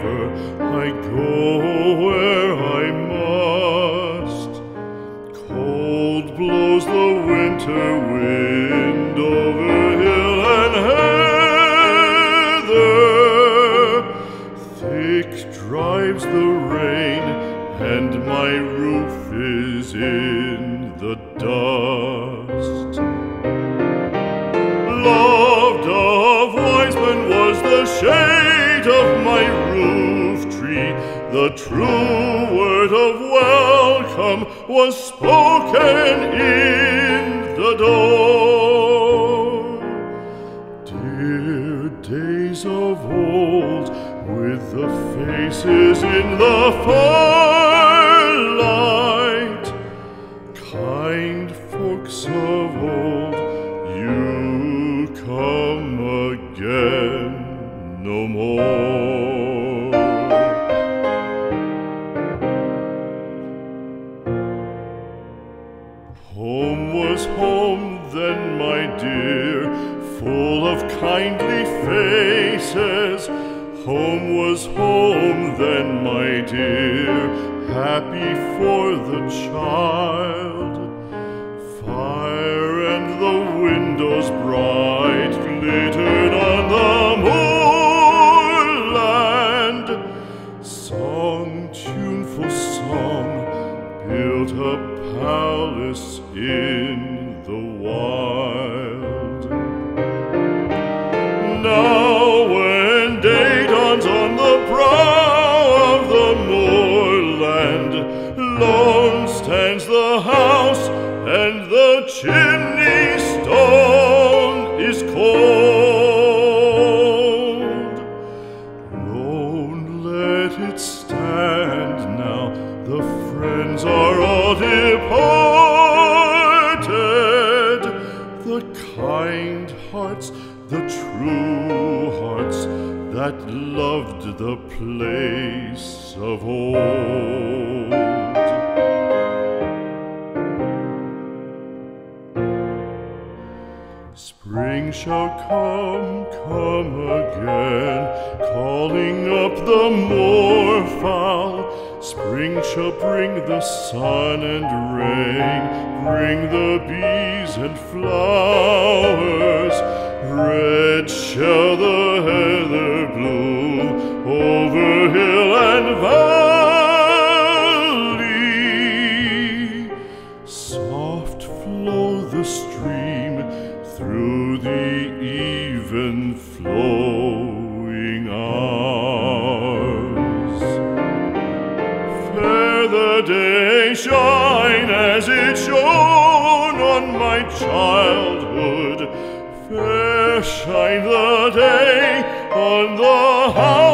river, I go where I must. Cold blows the winter wind over hill and heather. Thick drives the rain, and my roof is in the dust. Loved of wise men was the shade of my roof tree. The true word of welcome was spoken in the door. Dear days of old, with the faces in the firelight, kind folks of old, you come again no more. Home was home then, my dear, full of kindly faces. Home was home then, my dear, happy for the child. Fire and the windows bright glittered on the moorland. Song, tuneful song, built a palace in the wild. Now when day dawns on the brow of the moorland, lone stands the house and the chimney stone is cold. Lone, let it stand now, the friends are all departed. The kind hearts, the true hearts that loved the place of old. Spring shall come again, calling up the moorfowl. Spring shall bring the sun and rain, bring the bees and flowers. Red shall the heather bloom over hill and valley. Soft flow the stream through the even flowing hours. Fair the day shine as it shone on my childhood. Fair shine the day on the house